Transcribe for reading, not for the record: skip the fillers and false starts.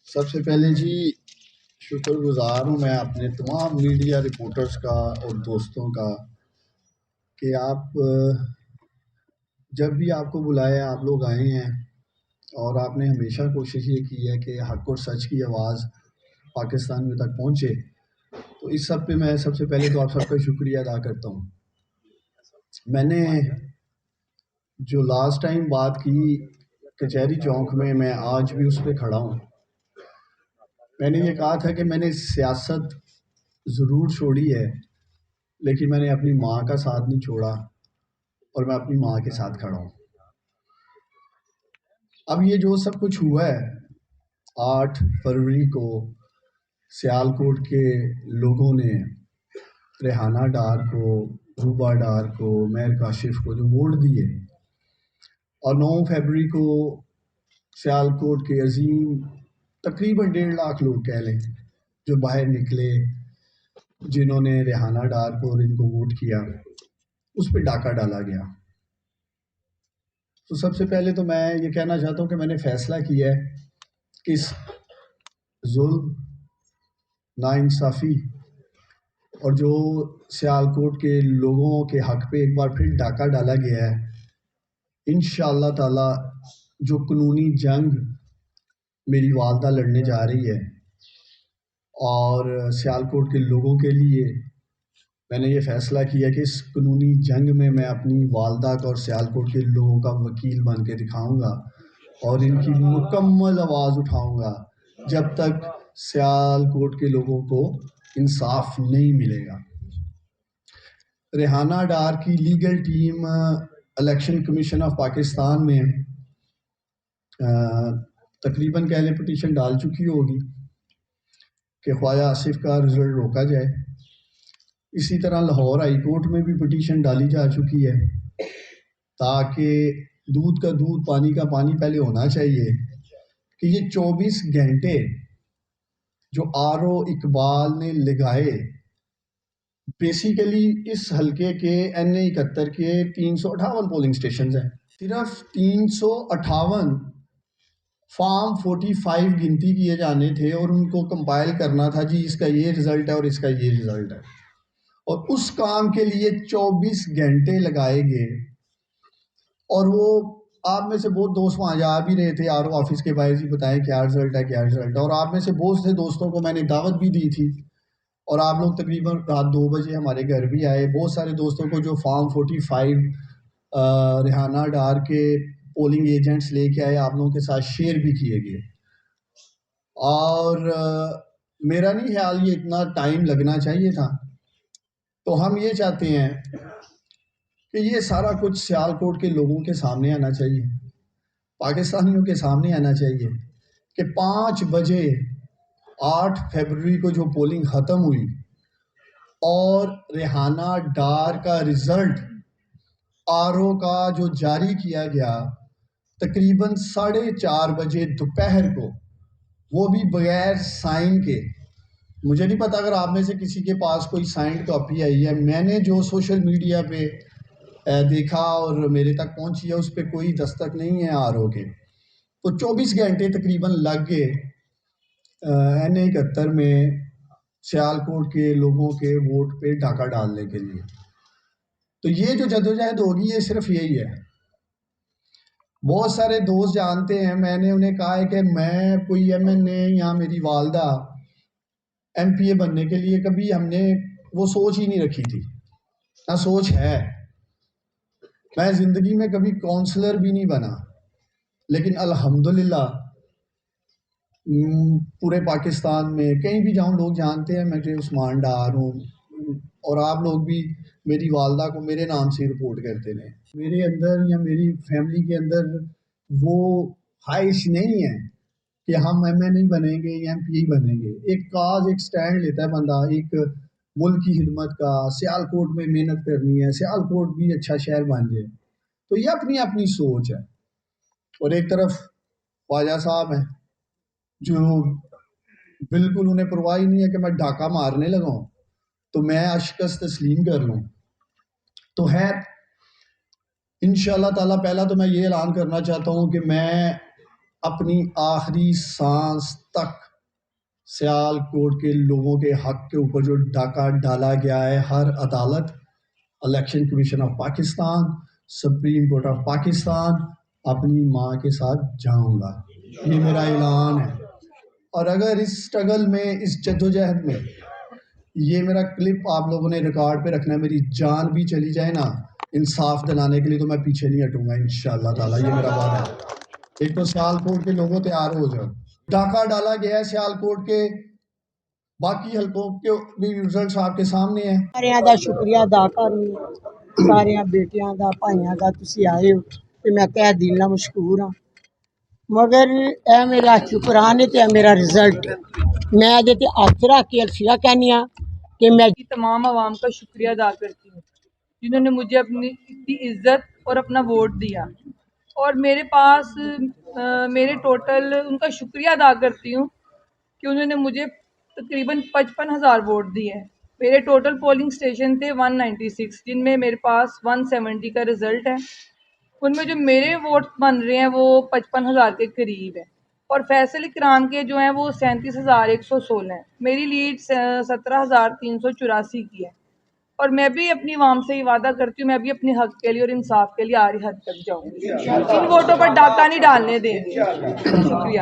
سب سے پہلے جی شکر گزار ہوں میں اپنے تمام میڈیا رپورٹرز کا اور دوستوں کا کہ آپ جب بھی آپ کو بلایا آپ لوگ آئے ہیں اور آپ نے ہمیشہ کوشش یہ کی ہے کہ حق اور سچ کی آواز پاکستان میں تک پہنچے. تو اس سب پہ میں سب سے پہلے تو آپ سب کا شکریہ ادا کرتا ہوں. میں نے جو لاسٹ ٹائم بات کی کچہری چوک میں آج بھی اس پہ کھڑا ہوں. میں نے یہ کہا تھا کہ میں نے سیاست ضرور چھوڑی ہے لیکن میں نے اپنی ماں کا ساتھ نہیں چھوڑا اور میں اپنی ماں کے ساتھ کھڑا ہوں. اب یہ جو سب کچھ ہوا ہے 8 فروری کو سیالکوٹ کے لوگوں نے ریحانہ ڈار کو، روبا ڈار کو، مہر کاشف کو جو ووٹ دیے، اور 9 فروری کو سیالکوٹ کے عظیم تقریباً 1.5 لاکھ لوگ کہہ لیں جو باہر نکلے، جنہوں نے ریحانہ ڈار کو اور ان کو ووٹ کیا، اس پہ ڈاکہ ڈالا گیا. تو سب سے پہلے تو میں یہ کہنا چاہتا ہوں کہ میں نے فیصلہ کیا ہے کہ اس ظلم، ناانصافی اور جو سیالکوٹ کے لوگوں کے حق پہ ایک بار پھر ڈاکہ ڈالا گیا ہے، انشاءاللہ تعالی جو قانونی جنگ میری والدہ لڑنے جا رہی ہے اور سیالکوٹ کے لوگوں کے لیے میں نے یہ فیصلہ کیا کہ اس قانونی جنگ میں اپنی والدہ کا اور سیالکوٹ کے لوگوں کا وکیل بن کے دکھاؤں گا اور ان کی مکمل آواز اٹھاؤں گا جب تک سیالکوٹ کے لوگوں کو انصاف نہیں ملے گا. ریحانہ ڈار کی legal team election commission of Pakistan میں تقریباً کہہ لیں پٹیشن ڈال چکی ہوگی کہ خواجہ آصف کا رزلٹ روکا جائے. اسی طرح لاہور ہائی کورٹ میں بھی پٹیشن ڈالی جا چکی ہے تاکہ دودھ کا دودھ پانی کا پانی پہلے ہونا چاہیے کہ یہ 24 گھنٹے جو آر او اقبال نے لگائے، بیسیکلی اس حلقے کے NA 71 کے 358 پولنگ سٹیشنز ہیں، صرف 358 فارم 45 گنتی کیے جانے تھے اور ان کو کمپائل کرنا تھا، جی اس کا یہ رزلٹ ہے اور اس کا یہ رزلٹ ہے، اور اس کام کے لیے 24 گھنٹے لگائے گئے. اور وہ آپ میں سے بہت دوست وہاں جا بھی رہے تھے RO آفس کے باہر، جی بتائیں کیا رزلٹ ہے کیا رزلٹ ہے، اور آپ میں سے بہت سے دوستوں کو میں نے دعوت بھی دی تھی اور آپ لوگ تقریباً رات 2 بجے ہمارے گھر بھی آئے. بہت سارے دوستوں کو جو فارم 45 ریحانہ ڈار کے پولنگ ایجنٹس لے کے آئے، آپ لوگوں کے ساتھ شیئر بھی کیے گئے. اور میرا نہیں خیال یہ اتنا ٹائم لگنا چاہیے تھا. تو ہم یہ چاہتے ہیں کہ یہ سارا کچھ سیالکوٹ کے لوگوں کے سامنے آنا چاہیے، پاکستانیوں کے سامنے آنا چاہیے کہ 5 بجے 8 فروری کو جو پولنگ ختم ہوئی اور ریحانہ ڈار کا رزلٹ RO کا جو جاری کیا گیا تقریباً 4:30 بجے دوپہر کو، وہ بھی بغیر سائن کے. مجھے نہیں پتا اگر آپ میں سے کسی کے پاس کوئی سائنڈ کاپی آئی ہے، میں نے جو سوشل میڈیا پہ دیکھا اور میرے تک پہنچی ہے اس پہ کوئی دستخط نہیں ہے RO کے. تو 24 گھنٹے تقریباً لگ گئے NA 71 میں سیالکوٹ کے لوگوں کے ووٹ پہ ڈاکہ ڈالنے کے لیے. تو یہ جو جدوجہد ہوگی یہ صرف یہی ہے. بہت سارے دوست جانتے ہیں، میں نے انہیں کہا ہے کہ میں کوئی MNA یا میری والدہ MPA بننے کے لیے کبھی ہم نے وہ سوچ ہی نہیں رکھی تھی، نہ سوچ ہے. میں زندگی میں کبھی کونسلر بھی نہیں بنا، لیکن الحمدللہ پورے پاکستان میں کہیں بھی جاؤں لوگ جانتے ہیں میں کہ عثمان ڈار ہوں، اور آپ لوگ بھی میری والدہ کو میرے نام سے رپورٹ کرتے ہیں. میرے اندر یا میری فیملی کے اندر وہ خواہش نہیں ہے کہ ہم MNA بنیں گے یا MPA بنیں گے. ایک کاز، ایک سٹینڈ لیتا ہے بندہ، ایک ملک کی خدمت کا. سیالکوٹ میں محنت کرنی ہے، سیالکوٹ بھی اچھا شہر بن جائے. تو یہ اپنی اپنی سوچ ہے. اور ایک طرف خواجہ صاحب ہیں جو بالکل انہیں پرواہ نہیں ہے کہ میں ڈاکہ مارنے لگا ہوں تو میں اشکست تسلیم کر لوں. تو انشاءاللہ تعالیٰ پہلا تو میں یہ اعلان کرنا چاہتا ہوں کہ میں اپنی آخری سانس تک سیالکوٹ کے لوگوں کے حق کے اوپر جو ڈاکہ ڈالا گیا ہے، ہر عدالت، election commission of Pakistan, supreme court of Pakistan, اپنی ماں کے ساتھ جاؤں گا. یہ میرا اعلان ہے. اور اگر اس سٹرگل میں، اس جدوجہد میں یہ میرا کلپ آپ لوگوں نے ریکارڈ پہ رکھنا ہے، میری جان بھی چلی جائے نا انصاف دلانے کے لیے، تو میں پیچھے نہیں ہٹوں گا انشاءاللہ تعالیٰ. یہ میرا وعدہ ہے. ایک تو سیالکوٹ کے لوگوں تیار ہو جاؤ. ڈاکہ ڈالا گیا ہے سیالکوٹ کے، باقی حلقوں کے بھی ریزلٹس آپ کے سامنے ہیں. سارے دا شکریہ ادا کرنی سارے بیٹیاں دا بھائیاں دا تسی آئے ہو تے میں تہ دل نال مشکور ہاں. مگر اے میرا شکرانے تے میرا رزلٹ میں دے تے ہاتھ رکھ کے الفیا کہنی ہاں کہ میں تمام عوام کا شکریہ ادا کرتی ہوں جنہوں نے مجھے اپنی اتنی عزت اور اپنا ووٹ دیا. اور میرے پاس میرے ٹوٹل ان کا شکریہ ادا کرتی ہوں کہ انہوں نے مجھے تقریباً 55,000 ووٹ دیے ہیں. میرے ٹوٹل پولنگ سٹیشن تھے 196، جن میں میرے پاس 170 کا رزلٹ ہے. ان میں جو میرے ووٹ بن رہے ہیں وہ 55,000 کے قریب ہے، اور فیصل کرام کے جو ہیں وہ 37,116 ہیں. میری لیڈ 17,384 کی ہے. اور میں بھی اپنی عوام سے یہ وعدہ کرتی ہوں، میں بھی اپنے حق کے لیے اور انصاف کے لیے آخری حد تک جاؤں گی. ان ووٹوں پر ڈاکہ نہیں ڈالنے دیں گے. شکریہ.